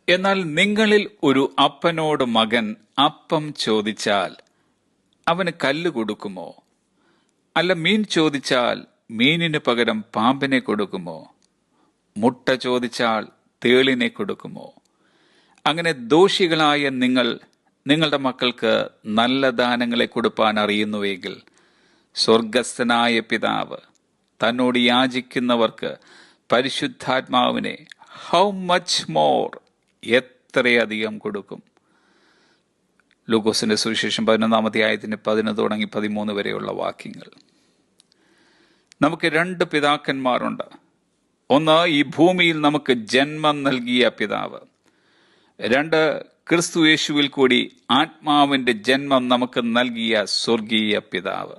എന്നാൽ നിങ്ങളിൽ ഒരു അപ്പനോട് മകൻ അപ്പം ചോദിച്ചാൽ അവന് കല്ല് കൊടുക്കുമോ? അല്ല, മീൻ ചോദിച്ചാൽ മീനിന് പകരം പാമ്പിനെ കൊടുക്കുമോ? മുട്ട ചോദിച്ചാൽ തേളിനെ കൊടുക്കുമോ? അങ്ങനെ ദോഷികളായ നിങ്ങൾ നിങ്ങളുടെ മക്കൾക്ക് നല്ല ദാനങ്ങളെ കൊടുപ്പാൻ അറിയുന്നുവെങ്കിൽ സ്വർഗസ്ഥനായ പിതാവ് തന്നോട് യാചിക്കുന്നവർക്ക് പരിശുദ്ധാത്മാവിനെ ഹൗ മച്ച് മോർ, എത്രയധികം കൊടുക്കും. ലൂക്കോസിന്റെ സുവിശേഷം 11-ാം അധ്യായത്തിന്റെ 11 തുടങ്ങി 13 വരെയുള്ള വാക്യങ്ങൾ. നമുക്ക് 2 പിതാക്കന്മാരുണ്ട്. ഒന്ന്, ഈ ഭൂമിയിൽ നമുക്ക് ജന്മം നൽകിയ പിതാവ്. 2, ക്രിസ്തു യേശുവിൽ കൂടി ആത്മാവിന്റെ ജന്മം നമുക്ക് നൽകിയ സ്വർഗീയ പിതാവ്.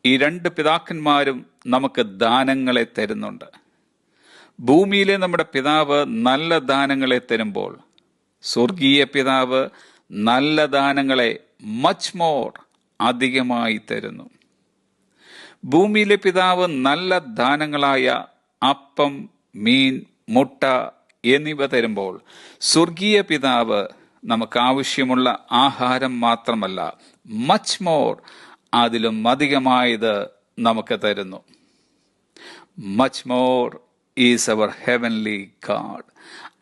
ഈ 2 പിതാക്കന്മാരും നമുക്ക് ദാനങ്ങളെ തരുന്നുണ്ട്. ഭൂമിയിലെ നമ്മുടെ പിതാവ് നല്ല ദാനങ്ങളെ തരുമ്പോൾ സ്വർഗീയ പിതാവ് നല്ല ദാനങ്ങളെ മച്ച് മോർ, അധികമായി തരുന്നു. ഭൂമിയിലെ പിതാവ് നല്ല ദാനങ്ങളായ അപ്പം, മീൻ, മുട്ട എന്നിവ തരുമ്പോൾ സ്വർഗീയ പിതാവ് നമുക്ക് ആവശ്യമുള്ള ആഹാരം മാത്രമല്ല, മച്ച് മോർ, അതിലും അധികമായത് നമുക്ക് തരുന്നു. Much more is our heavenly God.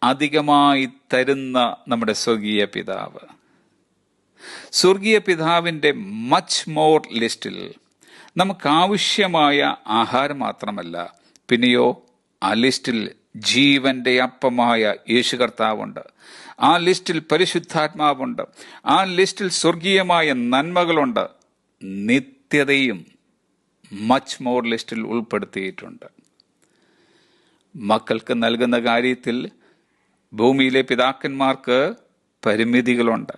അധികമായി തരുന്ന നമ്മുടെ സ്വർഗീയ പിതാവ്. സ്വർഗീയ പിതാവിന്റെ മച്ച് മോർ ലിസ്റ്റിൽ നമുക്ക് ആവശ്യമായ ആഹാരം മാത്രമല്ല, പിന്നെയോ ആ ലിസ്റ്റിൽ ജീവന്റെ അപ്പമായ യേശു കർത്താവുണ്ട്. ആ ലിസ്റ്റിൽ പരിശുദ്ധാത്മാവുണ്ട്. ആ ലിസ്റ്റിൽ സ്വർഗീയമായ നന്മകളുണ്ട്. നിത്യതയും മച്ച് മോർ ലിസ്റ്റിൽ ഉൾപ്പെടുത്തിയിട്ടുണ്ട്. മക്കൾക്ക് നൽകുന്ന കാര്യത്തിൽ ഭൂമിയിലെ പിതാക്കന്മാർക്ക് പരിമിതികളുണ്ട്.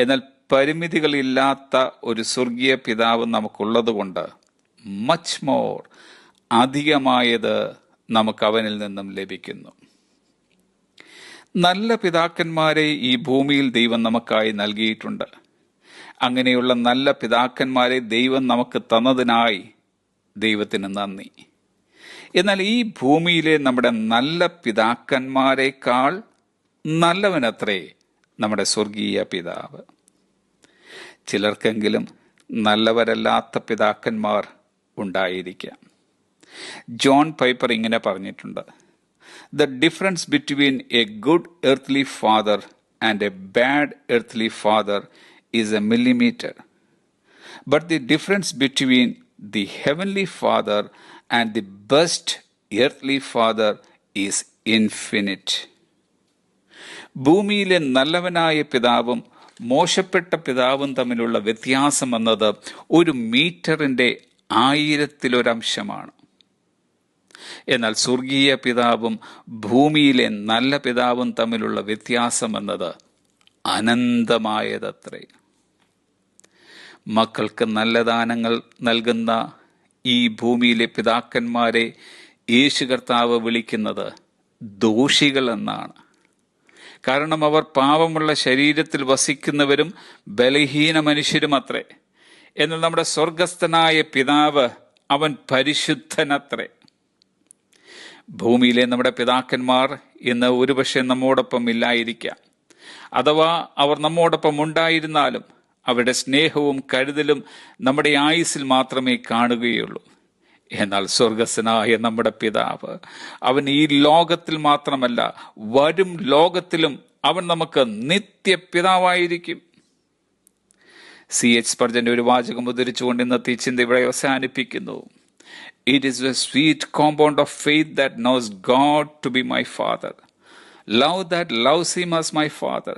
എന്നാൽ പരിമിതികളില്ലാത്ത ഒരു സ്വർഗീയ പിതാവ് നമുക്കുള്ളതുകൊണ്ട് മച്ച് മോർ, അധികമായത് നമുക്ക് അവനിൽ നിന്നും ലഭിക്കുന്നു. നല്ല പിതാക്കന്മാരെ ഈ ഭൂമിയിൽ ദൈവം നമുക്കായി നൽകിയിട്ടുണ്ട്. അങ്ങനെയുള്ള നല്ല പിതാക്കന്മാരെ ദൈവം നമുക്ക് തന്നതിനായി ദൈവത്തിന് നന്ദി. എന്നാൽ ഈ ഭൂമിയിലെ നമ്മുടെ നല്ല പിതാക്കന്മാരെക്കാൾ നല്ലവനത്രേ നമ്മുടെ സ്വർഗീയ പിതാവ്. ചിലർക്കെങ്കിലും നല്ലവരല്ലാത്ത പിതാക്കന്മാർ ഉണ്ടായിരിക്കാം. ജോൺ പൈപ്പർ ഇങ്ങനെ പറഞ്ഞിട്ടുണ്ട്: the difference between A good earthly father and A bad earthly father is A millimeter. But the difference between the heavenly father and the best earthly father is infinite. ഭൂമിയിലെ നല്ലവനായ പിതാവും മോശപ്പെട്ട പിതാവും തമ്മിലുള്ള വ്യത്യാസം എന്നത് 1 മീറ്ററിന്റെ 1000-ലൊരംശമാണ്. എന്നാൽ സ്വർഗീയ പിതാവും ഭൂമിയിലെ നല്ല പിതാവും തമ്മിലുള്ള വ്യത്യാസം എന്നത് അനന്തമായതത്രേ. മക്കൾക്ക് നല്ല ദാനങ്ങൾ നൽകുന്ന ഈ ഭൂമിയിലെ പിതാക്കന്മാരെ യേശു കർത്താവ് വിളിക്കുന്നത് ദോഷികൾ എന്നാണ്. കാരണം അവർ പാപമുള്ള ശരീരത്തിൽ വസിക്കുന്നവരും ബലഹീന മനുഷ്യരും അത്രേ. എന്നാൽ നമ്മുടെ സ്വർഗസ്ഥനായ പിതാവ്, അവൻ പരിശുദ്ധനത്രേ. ഭൂമിയിലെ നമ്മുടെ പിതാക്കന്മാർ ഇന്ന് ഒരുപക്ഷെ നമ്മോടൊപ്പം ഇല്ലായിരിക്കാം. അഥവാ അവർ നമ്മോടൊപ്പം ഉണ്ടായിരുന്നാലും അവരുടെ സ്നേഹവും കരുതലും നമ്മുടെ ആയുസ്സിൽ മാത്രമേ കാണുകയുള്ളൂ. എന്നാൽ സ്വർഗസ്ഥനായ നമ്മുടെ പിതാവ്, അവൻ ഈ ലോകത്തിൽ മാത്രമല്ല, വരും ലോകത്തിലും അവൻ നമുക്ക് നിത്യപിതാവായിരിക്കും. C.H. സ്പർജന്റെ ഒരു വാചകം ഉദ്ധരിച്ചുകൊണ്ട് ഇന്നത്തെ ചിന്ത ഇവിടെ അവസാനിപ്പിക്കുന്നു. It is a sweet compound of faith that knows God to be my Father, love that loves Him as my Father,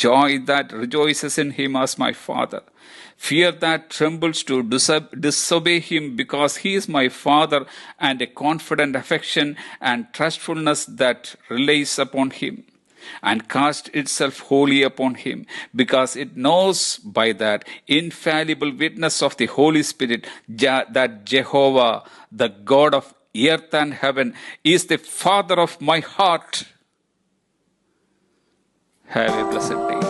joy that rejoices in Him as my Father, fear that trembles to disobey Him because He is my Father, and a confident affection and trustfulness that relies upon Him and casts itself wholly upon Him, because it knows by that infallible witness of the Holy Spirit that Jehovah, the God of earth and heaven, is the Father of my heart. Have a blessed day.